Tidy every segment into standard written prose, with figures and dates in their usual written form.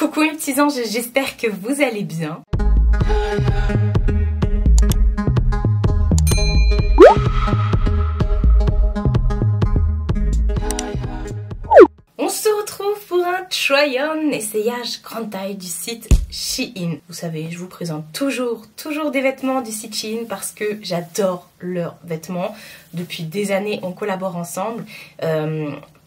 Coucou mes petits anges, j'espère que vous allez bien. On se retrouve pour un try-on essayage grande taille du site Shein. Vous savez, je vous présente toujours des vêtements du site Shein parce que j'adore leurs vêtements. Depuis des années, on collabore ensemble.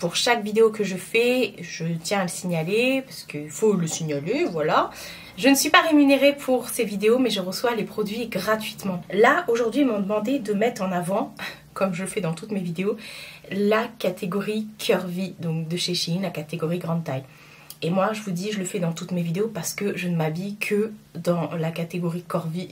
Pour chaque vidéo que je fais, je tiens à le signaler parce qu'il faut le signaler, voilà. Je ne suis pas rémunérée pour ces vidéos, mais je reçois les produits gratuitement. Là, aujourd'hui, ils m'ont demandé de mettre en avant, comme je le fais dans toutes mes vidéos, la catégorie curvy, donc de chez Shein, la catégorie grande taille. Et moi, je vous dis, je le fais dans toutes mes vidéos parce que je ne m'habille que dans la catégorie curvy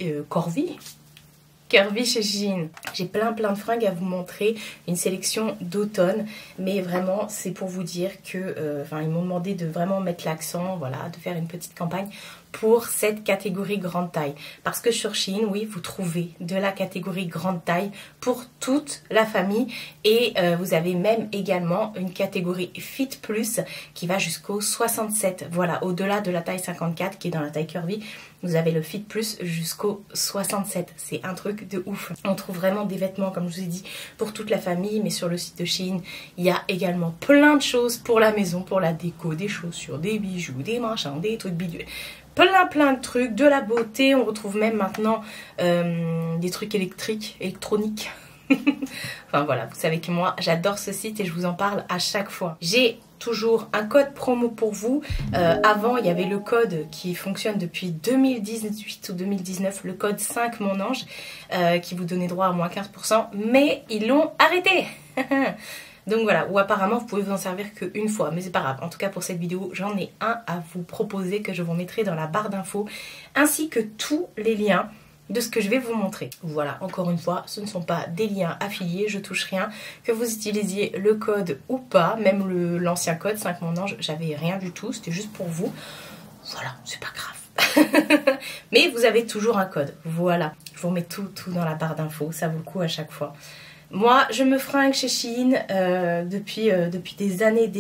chez Shein. J'ai plein de fringues à vous montrer, une sélection d'automne, mais vraiment c'est pour vous dire que ils m'ont demandé de vraiment mettre l'accent, voilà, de faire une petite campagne pour cette catégorie grande taille. Parce que sur Shein, oui, vous trouvez de la catégorie grande taille pour toute la famille et vous avez même également une catégorie Fit Plus qui va jusqu'au 67. Voilà, au-delà de la taille 54 qui est dans la taille curvy, vous avez le Fit Plus jusqu'au 67. C'est un truc de ouf. On trouve vraiment des vêtements, comme je vous ai dit, pour toute la famille, mais sur le site de Shein, il y a également plein de choses pour la maison, pour la déco, des chaussures, des bijoux, des machins, des trucs bidules. Plein de trucs, de la beauté. On retrouve même maintenant des trucs électroniques. Enfin voilà, vous savez que moi j'adore ce site et je vous en parle à chaque fois. J'ai toujours un code promo pour vous. Avant il y avait le code qui fonctionne depuis 2018 ou 2019, le code 5 mon ange, qui vous donnait droit à moins 15%, mais ils l'ont arrêté. Donc voilà, ou apparemment vous pouvez vous en servir qu'une fois, mais c'est pas grave. En tout cas pour cette vidéo, j'en ai un à vous proposer que je vous mettrai dans la barre d'infos, ainsi que tous les liens de ce que je vais vous montrer. Voilà, encore une fois, ce ne sont pas des liens affiliés, je touche rien. Que vous utilisiez le code ou pas, même l'ancien code 5 mon ange, j'avais rien du tout, c'était juste pour vous. Voilà, c'est pas grave. Mais vous avez toujours un code, voilà. Je vous remets tout dans la barre d'infos, ça vaut le coup à chaque fois. Moi, je me fringue chez Shein depuis des années.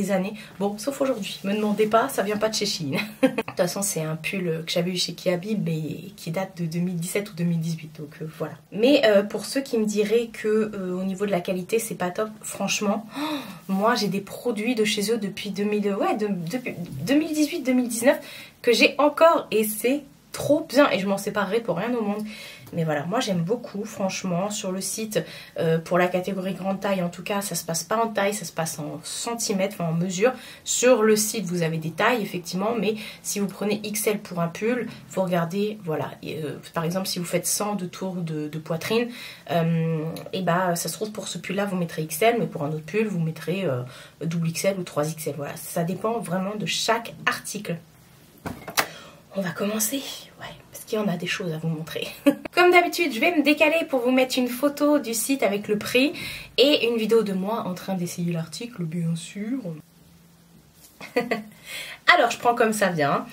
Bon, sauf aujourd'hui. Me demandez pas, ça vient pas de chez Shein. De toute façon, c'est un pull que j'avais eu chez Kiabi, mais qui date de 2017 ou 2018. Donc voilà. Mais pour ceux qui me diraient que au niveau de la qualité, c'est pas top, franchement, moi j'ai des produits de chez eux depuis 2018-2019 que j'ai encore et c'est trop bien et je m'en séparerai pour rien au monde. Mais voilà, moi j'aime beaucoup, franchement, sur le site, pour la catégorie grande taille, en tout cas, ça se passe pas en taille, ça se passe en centimètres, enfin en mesure. Sur le site, vous avez des tailles, effectivement, mais si vous prenez XL pour un pull, il faut regarder, voilà, par exemple, si vous faites 100 de tours de poitrine, et bah, ça se trouve pour ce pull-là, vous mettrez XL, mais pour un autre pull, vous mettrez double XL ou 3XL, voilà, ça dépend vraiment de chaque article. On va commencer, ouais, parce qu'il y en a des choses à vous montrer. Comme d'habitude, je vais me décaler pour vous mettre une photo du site avec le prix et une vidéo de moi en train d'essayer l'article, bien sûr. Alors, je prends comme ça vient.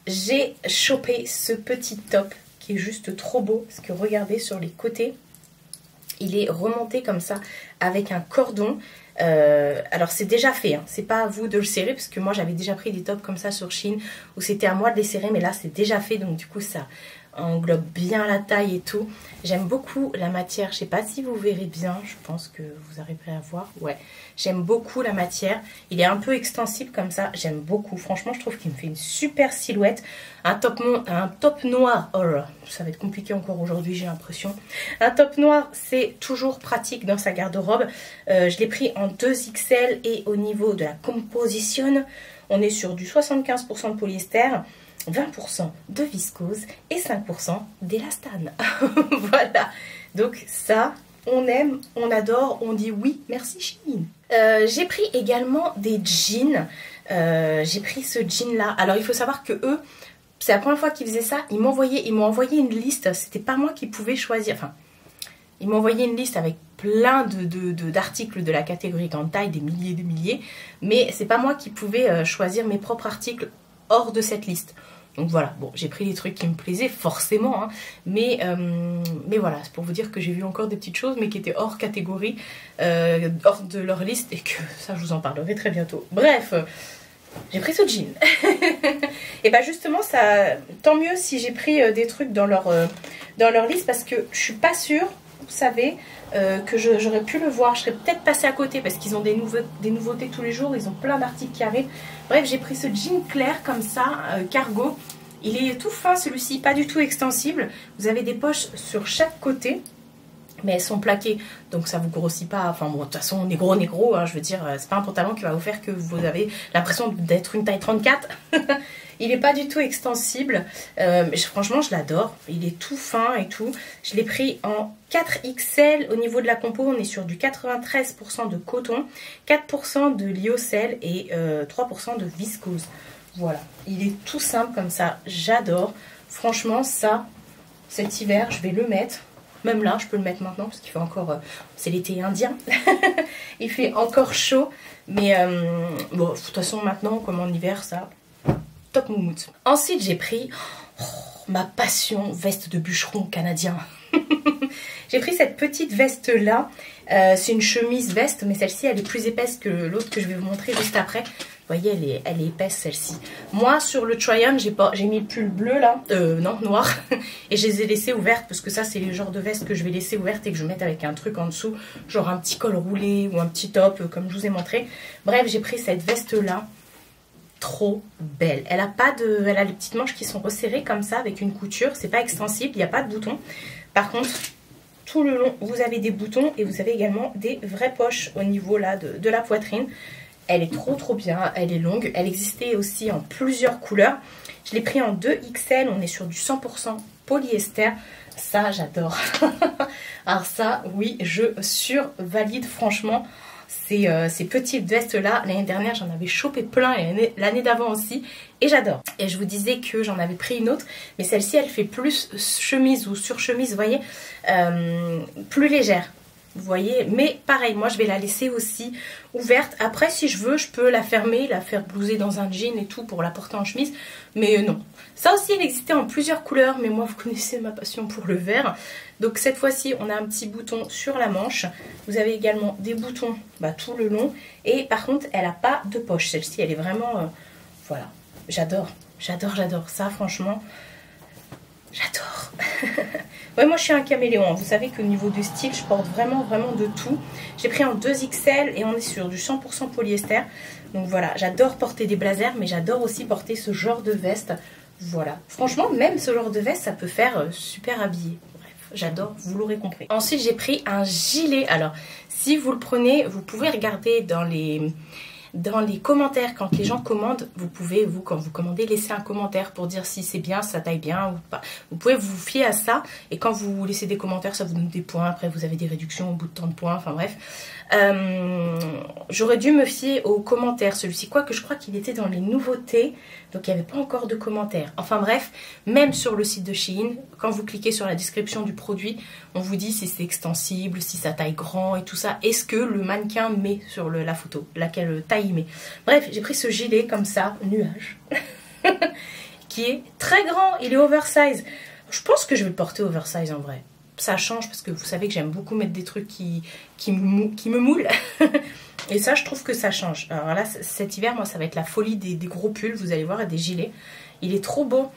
J'ai chopé ce petit top qui est juste trop beau, parce que regardez sur les côtés, il est remonté comme ça avec un cordon. Alors c'est déjà fait, hein. C'est pas à vous de le serrer parce que moi j'avais déjà pris des tops comme ça sur Shein où c'était à moi de les serrer, mais là c'est déjà fait, donc du coup ça englobe bien la taille et tout. J'aime beaucoup la matière, je sais pas si vous verrez bien, je pense que vous arriverez à voir, ouais. J'aime beaucoup la matière, il est un peu extensible comme ça, j'aime beaucoup, franchement je trouve qu'il me fait une super silhouette. Un top noir, oh là, ça va être compliqué encore aujourd'hui j'ai l'impression. Un top noir c'est toujours pratique dans sa garde-robe, je l'ai pris en 2XL et au niveau de la composition, on est sur du 75% de polyester, 20% de viscose et 5% d'élastane. Voilà, donc ça, on aime, on adore, on dit oui, merci Shein. J'ai pris également des jeans, j'ai pris ce jean là, alors il faut savoir que eux, c'est la première fois qu'ils faisaient ça, ils m'ont envoyé une liste, c'était pas moi qui pouvais choisir, enfin, ils m'ont envoyé une liste avec plein d'articles de la catégorie grande taille, des milliers, mais c'est pas moi qui pouvais choisir mes propres articles hors de cette liste. Donc voilà, bon, j'ai pris des trucs qui me plaisaient forcément, hein, mais voilà, c'est pour vous dire que j'ai vu encore des petites choses, mais qui étaient hors catégorie, hors de leur liste, et que ça, je vous en parlerai très bientôt. Bref, j'ai pris ce jean. Et bah justement, ça, tant mieux si j'ai pris des trucs dans leur liste parce que je suis pas sûre, vous savez, que j'aurais pu le voir. Je serais peut-être passée à côté parce qu'ils ont des nouveautés tous les jours. Ils ont plein d'articles qui arrivent. Bref, j'ai pris ce jean clair comme ça, cargo. Il est tout fin celui-ci, pas du tout extensible. Vous avez des poches sur chaque côté. Mais elles sont plaquées, donc ça vous grossit pas. Enfin bon, de toute façon, négro, hein, je veux dire, c'est pas un pantalon qui va vous faire que vous avez l'impression d'être une taille 34. Il est pas du tout extensible. Mais franchement, je l'adore. Il est tout fin et tout. Je l'ai pris en 4XL. Au niveau de la compo, on est sur du 93% de coton, 4% de lyocell et 3% de viscose. Voilà. Il est tout simple comme ça. J'adore. Franchement, ça, cet hiver, je vais le mettre. Même là, je peux le mettre maintenant parce qu'il fait encore... c'est l'été indien. Il fait encore chaud. Mais bon, de toute façon, maintenant, comme en hiver, ça... top moumoute. Ensuite, j'ai pris ma passion veste de bûcheron canadien. J'ai pris cette petite veste-là. C'est une chemise veste, mais celle-ci, elle est plus épaisse que l'autre que je vais vous montrer juste après. Vous voyez, elle est épaisse celle-ci. Moi, sur le try-on, j'ai mis le pull bleu là, non, noir. Et je les ai laissées ouvertes parce que ça, c'est le genre de veste que je vais laisser ouverte et que je vais mettre avec un truc en dessous. Genre un petit col roulé ou un petit top, comme je vous ai montré. Bref, j'ai pris cette veste-là. Trop belle. Elle a les petites manches qui sont resserrées comme ça avec une couture. C'est pas extensible, il n'y a pas de boutons. Par contre, tout le long, vous avez des boutons et vous avez également des vraies poches au niveau là de la poitrine. Elle est trop bien, elle est longue. Elle existait aussi en plusieurs couleurs. Je l'ai pris en 2XL, on est sur du 100% polyester. Ça, j'adore. Alors ça, oui, je survalide franchement ces petites vestes-là. L'année dernière, j'en avais chopé plein et l'année d'avant aussi. Et j'adore. Et je vous disais que j'en avais pris une autre. Mais celle-ci, elle fait plus chemise ou surchemise, vous voyez, plus légère. Vous voyez, mais pareil, moi je vais la laisser aussi ouverte. Après, si je veux, je peux la fermer, la faire blouser dans un jean et tout pour la porter en chemise. Mais non. Ça aussi, elle existait en plusieurs couleurs, mais moi, vous connaissez ma passion pour le vert. Donc cette fois-ci, on a un petit bouton sur la manche. Vous avez également des boutons tout le long. Et par contre, elle n'a pas de poche. Celle-ci, elle est vraiment... voilà, j'adore. Ça, franchement, j'adore. Ouais, moi je suis un caméléon, vous savez qu'au niveau du style, je porte vraiment de tout. J'ai pris en 2XL et on est sur du 100% polyester. Donc voilà, j'adore porter des blazers, mais j'adore aussi porter ce genre de veste. Voilà, franchement, même ce genre de veste, ça peut faire super habillé. Bref, j'adore, vous l'aurez compris. Ensuite, j'ai pris un gilet. Alors, si vous le prenez, vous pouvez regarder dans les commentaires, quand les gens commandent, vous pouvez, quand vous commandez, laisser un commentaire pour dire si c'est bien, ça taille bien ou pas. Vous pouvez vous fier à ça et quand vous laissez des commentaires, ça vous donne des points. Après, vous avez des réductions au bout de tant de points. Enfin bref. J'aurais dû me fier aux commentaires. Celui-ci, quoique je crois qu'il était dans les nouveautés. Donc, il n'y avait pas encore de commentaires. Enfin bref, même sur le site de Shein, quand vous cliquez sur la description du produit, on vous dit si c'est extensible, si ça taille grand et tout ça. Est-ce que le mannequin met sur la photo, laquelle taille il met. Bref, j'ai pris ce gilet comme ça, nuage, qui est très grand. Il est oversize. Je pense que je vais le porter oversize en vrai. Ça change parce que vous savez que j'aime beaucoup mettre des trucs qui me moulent. Et ça, je trouve que ça change. Alors là, cet hiver, moi, ça va être la folie des gros pulls. Vous allez voir, et des gilets. Il est trop beau.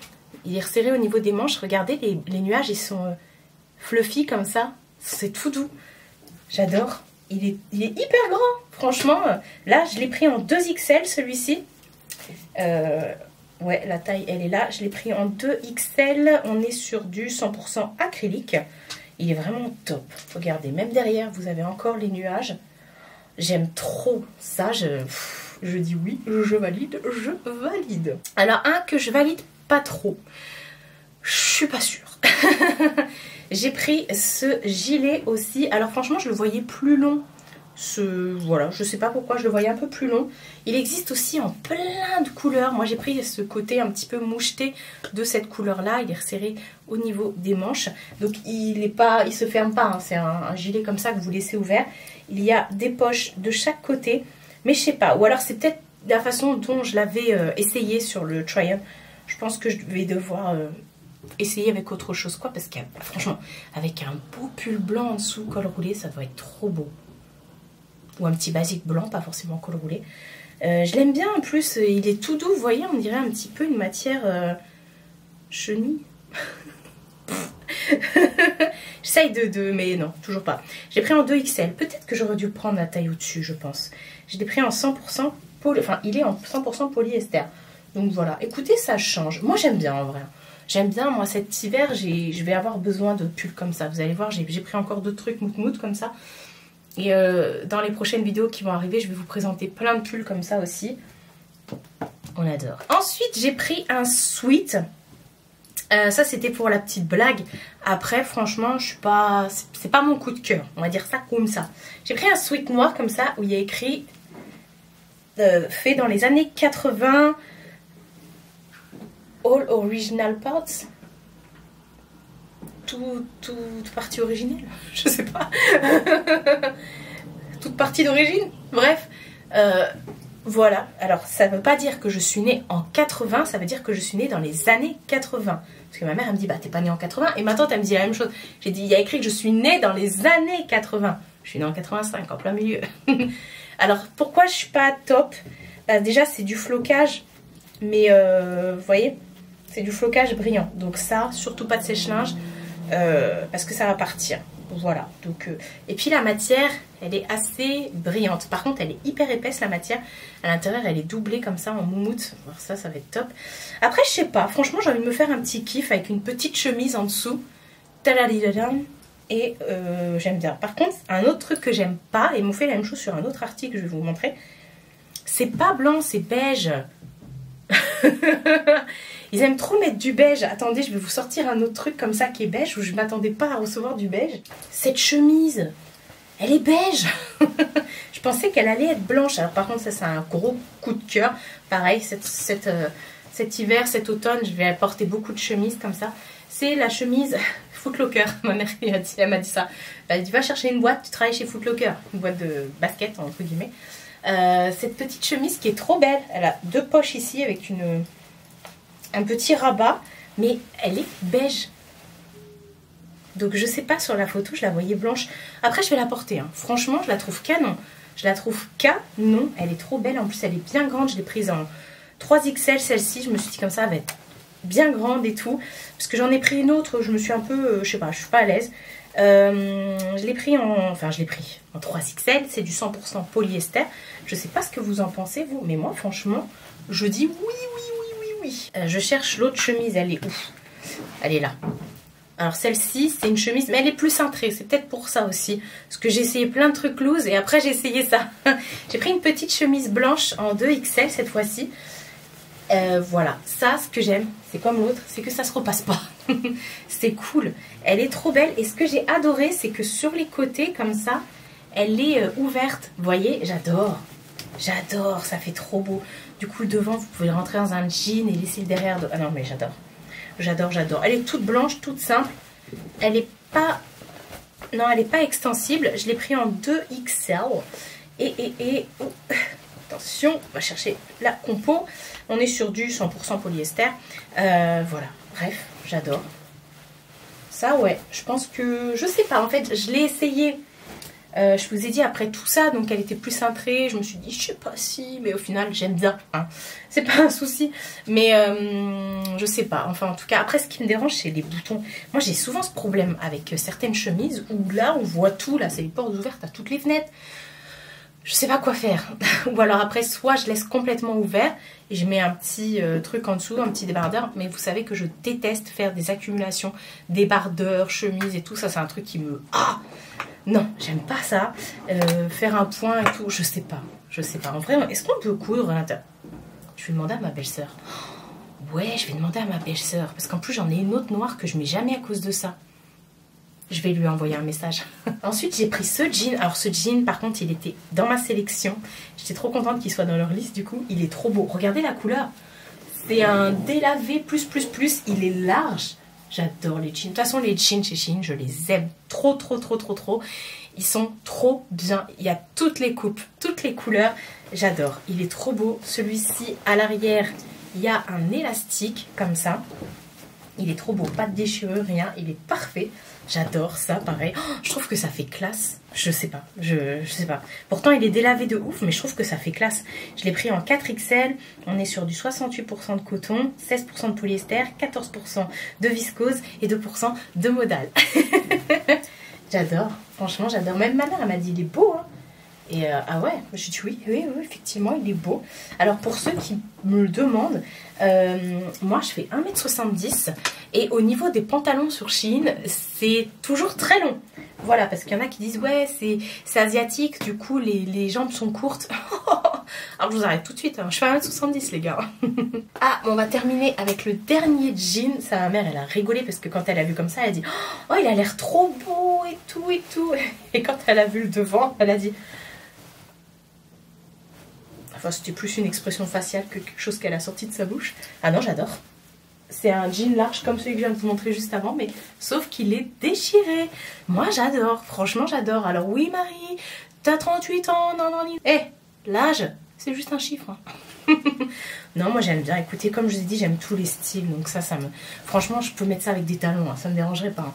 Il est resserré au niveau des manches. Regardez, les nuages, ils sont fluffy comme ça. C'est tout doux. J'adore. Il est hyper grand. Franchement, là, je l'ai pris en 2XL, celui-ci. Ouais, la taille, elle est là. Je l'ai pris en 2XL. On est sur du 100% acrylique. Il est vraiment top. Regardez, même derrière, vous avez encore les nuages. J'aime trop ça. Je dis oui, je valide. Alors, un que je valide pas trop. Je suis pas sûre. J'ai pris ce gilet aussi. Alors, franchement, je le voyais plus long. Voilà, je sais pas pourquoi je le voyais un peu plus long. Il existe aussi en plein de couleurs. Moi j'ai pris ce côté un petit peu moucheté de cette couleur là. Il est resserré au niveau des manches. Donc il se ferme pas, hein. C'est un gilet comme ça que vous laissez ouvert. Il y a des poches de chaque côté. Mais je sais pas, ou alors c'est peut-être la façon dont je l'avais essayé sur le try-on. Je pense que je vais devoir essayer avec autre chose, quoi. Parce que franchement, avec un beau pull blanc en dessous, col roulé, ça doit être trop beau. Ou un petit basique blanc, pas forcément col roulé. Je l'aime bien en plus, il est tout doux, vous voyez, on dirait un petit peu une matière chenille. J'essaye mais non, toujours pas. J'ai pris en 2XL, peut-être que j'aurais dû le prendre la taille au-dessus, je pense. Je l'ai pris en 100% enfin il est en 100% polyester. Donc voilà, écoutez, ça change. Moi j'aime bien en vrai. J'aime bien, moi cet hiver, je vais avoir besoin de pulls comme ça. Vous allez voir, j'ai pris encore d'autres trucs mout comme ça. Et dans les prochaines vidéos qui vont arriver, je vais vous présenter plein de pulls comme ça aussi. On adore. Ensuite, j'ai pris un sweat. Ça, c'était pour la petite blague. Après, franchement, je suis pas... c'est pas mon coup de cœur. On va dire ça comme ça. J'ai pris un sweat noir comme ça, où il y a écrit... fait dans les années 80... All original parts. Toute partie originelle. Je sais pas. Toute partie d'origine. Bref. Voilà. Alors, ça veut pas dire que je suis née en 80. Ça veut dire que je suis née dans les années 80. Parce que ma mère, elle me dit, bah, t'es pas née en 80. Et ma tante, elle me dit la même chose. J'ai dit, il y a écrit que je suis née dans les années 80. Je suis née en 85, en plein milieu. Alors, pourquoi je suis pas top? Déjà, c'est du flocage. Mais, vous voyez, c'est du flocage brillant. Donc ça, surtout pas de sèche-linge. Parce que ça va partir. Voilà. Donc, et puis la matière, elle est assez brillante. Par contre, elle est hyper épaisse la matière. À l'intérieur, elle est doublée comme ça en moumoute. Alors ça va être top. Après, je sais pas. Franchement, j'ai envie de me faire un petit kiff avec une petite chemise en dessous. Et j'aime bien. Par contre, un autre truc que j'aime pas, et ils m'ont fait la même chose sur un autre article que je vais vous montrer. C'est pas blanc, c'est beige. Ils aiment trop mettre du beige. Attendez, je vais vous sortir un autre truc comme ça qui est beige, où je ne m'attendais pas à recevoir du beige. Cette chemise, elle est beige. Je pensais qu'elle allait être blanche. Alors par contre, ça c'est un gros coup de cœur. Pareil, cet hiver, cet automne, je vais porter beaucoup de chemises comme ça. C'est la chemise Foot Locker. Ma mère elle m'a dit ça. Elle dit, va chercher une boîte, tu travailles chez Foot Locker. Une boîte de basket, entre guillemets. Cette petite chemise qui est trop belle. Elle a deux poches ici avec un petit rabat, mais elle est beige. Donc je sais pas, sur la photo je la voyais blanche. Après je vais la porter, hein. Franchement je la trouve canon. Je la trouve canon, elle est trop belle. En plus elle est bien grande, je l'ai prise en 3XL celle-ci. Je me suis dit comme ça elle va être bien grande et tout. Parce que j'en ai pris une autre, je me suis un peu, je sais pas, je suis pas à l'aise. Je l'ai pris en 3XL, c'est du 100% polyester. Je sais pas ce que vous en pensez vous, mais moi franchement je dis oui. Je cherche l'autre chemise, elle est où? Elle est là. Alors celle-ci c'est une chemise, mais elle est plus cintrée, c'est peut-être pour ça aussi. Parce que j'ai essayé plein de trucs loose et après j'ai essayé ça. J'ai pris une petite chemise blanche en 2XL cette fois-ci. Voilà, ça ce que j'aime, c'est comme l'autre, c'est que ça se repasse pas. C'est cool, elle est trop belle. Et ce que j'ai adoré, c'est que sur les côtés comme ça, elle est ouverte. Vous voyez, j'adore. J'adore, ça fait trop beau. Du coup, le devant, vous pouvez rentrer dans un jean et laisser le derrière. Ah non, mais j'adore. J'adore. Elle est toute blanche, toute simple. Elle est pas... Non, elle n'est pas extensible. Je l'ai pris en 2XL. Oh, attention, on va chercher la compo. On est sur du 100% polyester. Voilà, bref, j'adore. Ça, ouais, je pense que... Je sais pas, en fait, je l'ai essayé... je vous ai dit après tout ça, donc elle était plus cintrée. Je me suis dit, je sais pas si, mais au final j'aime bien, hein. C'est pas un souci, mais je sais pas. Enfin, en tout cas, après, ce qui me dérange, c'est les boutons. Moi, j'ai souvent ce problème avec certaines chemises où là, on voit tout. Là, c'est les portes ouvertes à toutes les fenêtres. Je sais pas quoi faire. Ou alors après, soit je laisse complètement ouvert et je mets un petit truc en dessous, un petit débardeur. Mais vous savez que je déteste faire des accumulations, débardeurs, chemises et tout. Ça, c'est un truc qui me... Ah, non, j'aime pas ça. Faire un point et tout, je sais pas. En vrai, est-ce qu'on peut coudre à l'intérieur? Je vais demander à ma belle-sœur. Ouais, je vais demander à ma belle-sœur. Parce qu'en plus, j'en ai une autre noire que je mets jamais à cause de ça. Je vais lui envoyer un message. Ensuite, j'ai pris ce jean. Alors, ce jean, par contre, il était dans ma sélection. J'étais trop contente qu'il soit dans leur liste, du coup. Il est trop beau. Regardez la couleur. C'est un délavé plus. Il est large. J'adore les jeans. De toute façon, les jeans chez Shein, je les aime trop. Ils sont trop bien. Il y a toutes les coupes, toutes les couleurs. J'adore. Il est trop beau. Celui-ci, à l'arrière, il y a un élastique comme ça. Il est trop beau, pas de déchirure, rien, il est parfait. J'adore ça, pareil. Oh, je trouve que ça fait classe. Je sais pas, je sais pas. Pourtant, il est délavé de ouf, mais je trouve que ça fait classe. Je l'ai pris en 4XL. On est sur du 68% de coton, 16% de polyester, 14% de viscose et 2% de modal. J'adore, franchement, j'adore. Même ma mère, elle m'a dit, il est beau, hein. Et ah ouais, j'ai dit oui, effectivement, il est beau. Alors pour ceux qui me le demandent, moi je fais 1m70 et au niveau des pantalons sur Shein, c'est toujours très long. Voilà, parce qu'il y en a qui disent ouais, c'est asiatique, du coup les jambes sont courtes. Alors je vous arrête tout de suite, hein. Je fais 1m70 les gars. Ah, on va terminer avec le dernier jean. Ça, ma mère, elle a rigolé parce que quand elle a vu comme ça, elle a dit oh, il a l'air trop beau et tout et tout. Et quand elle a vu le devant, elle a dit... Enfin, c'était plus une expression faciale que quelque chose qu'elle a sorti de sa bouche. Ah non, j'adore. C'est un jean large comme celui que je viens de vous montrer juste avant, mais sauf qu'il est déchiré. Moi, j'adore. Franchement, j'adore. Alors oui, Marie, t'as 38 ans, non. L'âge, c'est juste un chiffre. Non, moi, j'aime bien. Écoutez, comme je vous ai dit, j'aime tous les styles. Donc ça me... Franchement, je peux mettre ça avec des talons. Hein, ça me dérangerait pas.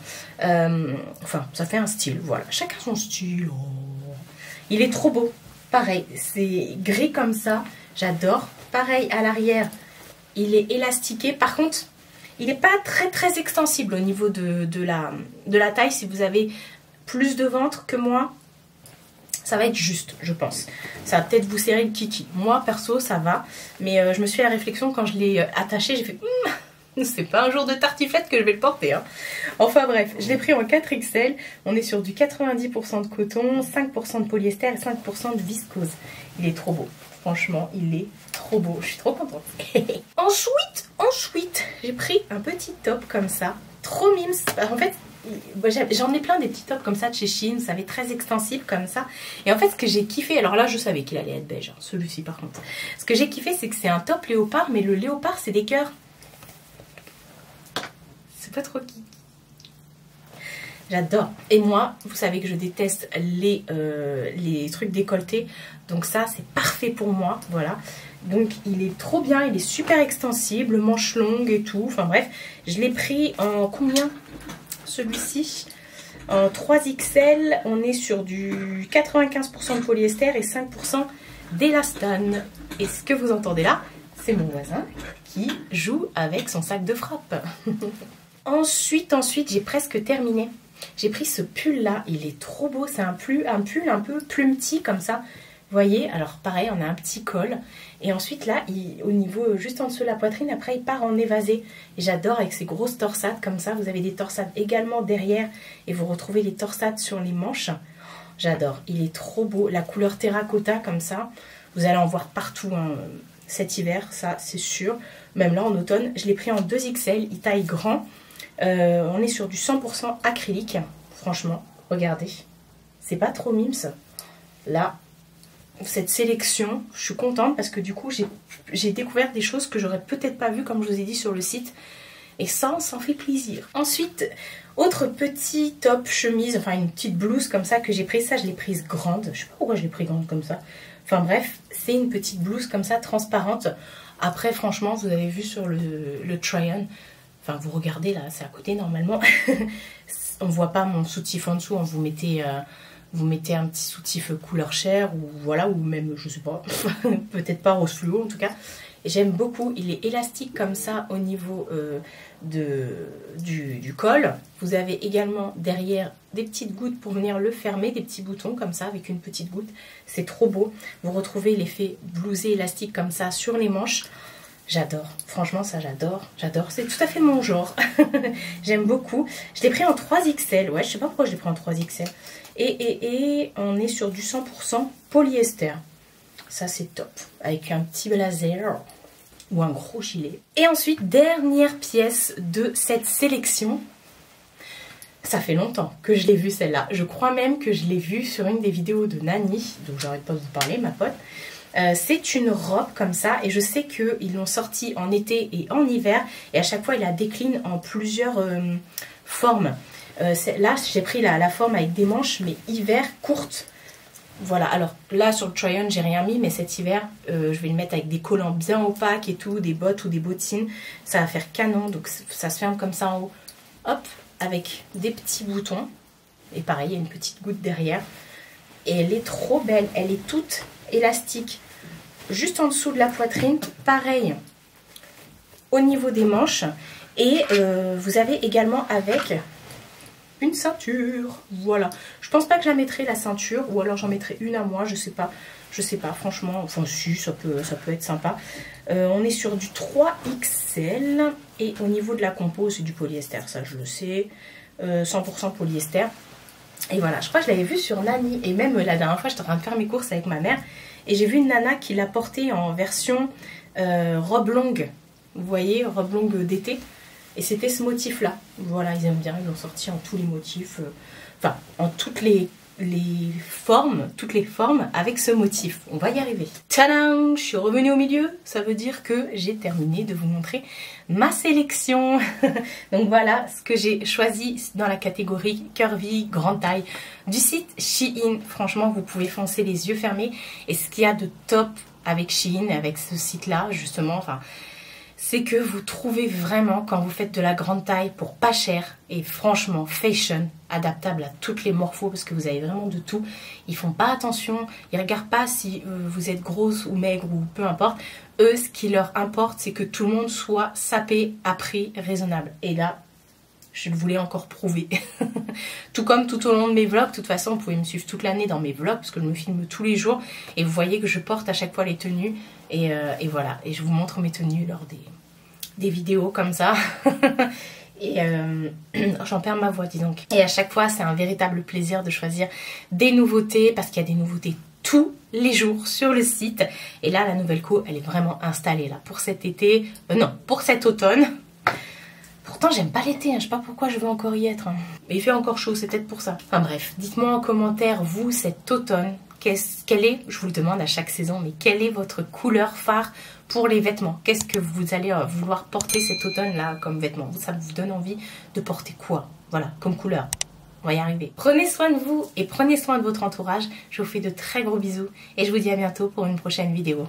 Enfin, ça fait un style. Voilà. Chacun son style. Oh. Il est trop beau. Pareil, c'est gris comme ça, j'adore. Pareil, à l'arrière, il est élastiqué. Par contre, il n'est pas très extensible au niveau de la taille. Si vous avez plus de ventre que moi, ça va être juste, je pense. Ça va peut-être vous serrer le kiki. Moi, perso, ça va. Mais je me suis fait la réflexion quand je l'ai attaché, j'ai fait... c'est pas un jour de tartiflette que je vais le porter. Hein. Enfin bref, je l'ai pris en 4XL. On est sur du 90% de coton, 5% de polyester et 5% de viscose. Il est trop beau. Franchement, il est trop beau. Je suis trop contente. Ensuite, j'ai pris un petit top comme ça. Trop mimes. En fait, j'en ai plein des petits tops comme ça de chez Shein. Vous savez, très extensibles comme ça. Et en fait, ce que j'ai kiffé... Alors là, je savais qu'il allait être beige. Hein, celui-ci, par contre. Ce que j'ai kiffé, c'est que c'est un top léopard. Mais le léopard, c'est des cœurs. Pas trop qui. J'adore. Et moi, vous savez que je déteste les trucs décolletés. Donc ça, c'est parfait pour moi. Voilà. Donc il est trop bien. Il est super extensible. Manche longue et tout. Enfin bref. Je l'ai pris en combien? Celui-ci. En 3XL. On est sur du 95% de polyester et 5% d'élastane. Et ce que vous entendez là, c'est mon voisin qui joue avec son sac de frappe. Ensuite, j'ai presque terminé. J'ai pris ce pull là, il est trop beau. C'est un pull un peu plumetis comme ça. Vous voyez, alors pareil, on a un petit col. Et ensuite là, au niveau juste en dessous de la poitrine, après il part en évasé. Et j'adore avec ces grosses torsades comme ça. Vous avez des torsades également derrière. Et vous retrouvez les torsades sur les manches. J'adore, il est trop beau. La couleur terracotta comme ça. Vous allez en voir partout hein, cet hiver, ça c'est sûr. Même là en automne, je l'ai pris en 2XL, il taille grand. On est sur du 100% acrylique. Franchement, regardez. C'est pas trop mimes. Là, cette sélection, je suis contente parce que du coup, j'ai découvert des choses que j'aurais peut-être pas vues comme je vous ai dit sur le site. Et ça fait plaisir. Ensuite, autre petit top chemise, enfin une petite blouse comme ça que j'ai prise. Ça, je l'ai prise grande. Je sais pas pourquoi je l'ai prise grande comme ça. Enfin bref, c'est une petite blouse comme ça, transparente. Après, franchement, vous avez vu sur le try-on. Enfin, vous regardez là, c'est à côté normalement. On voit pas mon soutif en dessous. Hein, vous mettez un petit soutif couleur chair ou voilà, ou même, je sais pas, peut-être pas rose fluo en tout cas. J'aime beaucoup. Il est élastique comme ça au niveau du col. Vous avez également derrière des petites gouttes pour venir le fermer, des petits boutons comme ça avec une petite goutte. C'est trop beau. Vous retrouvez l'effet blousé élastique comme ça sur les manches. J'adore, franchement ça j'adore, c'est tout à fait mon genre, j'aime beaucoup. Je l'ai pris en 3XL, ouais je sais pas pourquoi je l'ai pris en 3XL. Et on est sur du 100% polyester, ça c'est top, avec un petit blazer ou un gros gilet. Et ensuite, dernière pièce de cette sélection, ça fait longtemps que je l'ai vue celle-là, je crois même que je l'ai vue sur une des vidéos de Nani, donc j'arrête pas de vous parler ma pote. C'est une robe comme ça et je sais qu'ils l'ont sortie en été et en hiver et à chaque fois il la décline en plusieurs formes. Là j'ai pris la forme avec des manches mais hiver courtes. Voilà, alors là sur le try-on j'ai rien mis, mais cet hiver je vais le mettre avec des collants bien opaques et tout, des bottes ou des bottines. Ça va faire canon, donc ça se ferme comme ça en haut. Hop, avec des petits boutons. Et pareil, il y a une petite goutte derrière. Et elle est trop belle, elle est toute élastique. Juste en dessous de la poitrine, pareil au niveau des manches. Et vous avez également avec une ceinture, voilà. Je pense pas que je la mettrai la ceinture, ou alors j'en mettrai une à moi, je sais pas, franchement, enfin si, ça peut être sympa. On est sur du 3XL, et au niveau de la compo, c'est du polyester, ça je le sais, 100% polyester. Et voilà, je crois que je l'avais vu sur Nani, et même la dernière fois, j'étais en train de faire mes courses avec ma mère, et j'ai vu une nana qui l'a porté en version robe longue, vous voyez, robe longue d'été. Et c'était ce motif-là. Voilà, ils aiment bien, ils l'ont sorti en tous les motifs, enfin, en toutes les formes avec ce motif. On va y arriver. Tadam! Je suis revenue au milieu. Ça veut dire que j'ai terminé de vous montrer ma sélection. Donc voilà ce que j'ai choisi dans la catégorie curvy, grande taille du site Shein. Franchement, vous pouvez foncer les yeux fermés. Et ce qu'il y a de top avec Shein, avec ce site-là, justement, enfin, c'est que vous trouvez vraiment, quand vous faites de la grande taille pour pas cher, et franchement fashion, adaptable à toutes les morphos, parce que vous avez vraiment de tout. Ils font pas attention, ils regardent pas si vous êtes grosse ou maigre ou peu importe. Eux, ce qui leur importe, c'est que tout le monde soit sapé à prix raisonnable. Et là, je le voulais encore prouver. Tout comme tout au long de mes vlogs. De toute façon, vous pouvez me suivre toute l'année dans mes vlogs, parce que je me filme tous les jours. Et vous voyez que je porte à chaque fois les tenues. Et voilà. Et je vous montre mes tenues lors des vidéos comme ça. Et j'en perds ma voix, dis donc. Et à chaque fois, c'est un véritable plaisir de choisir des nouveautés, parce qu'il y a des nouveautés tous les jours sur le site. Et là, la nouvelle co, elle est vraiment installée là pour cet été. Non, pour cet automne. Pourtant, j'aime pas l'été, hein. Je sais pas pourquoi je veux encore y être. Hein. Mais il fait encore chaud, c'est peut-être pour ça. Enfin bref, dites-moi en commentaire, vous, cet automne, quelle est, je vous le demande à chaque saison, mais quelle est votre couleur phare pour les vêtements? Qu'est-ce que vous allez vouloir porter cet automne-là comme vêtements? Ça vous donne envie de porter quoi? Voilà, comme couleur. On va y arriver. Prenez soin de vous et prenez soin de votre entourage. Je vous fais de très gros bisous et je vous dis à bientôt pour une prochaine vidéo.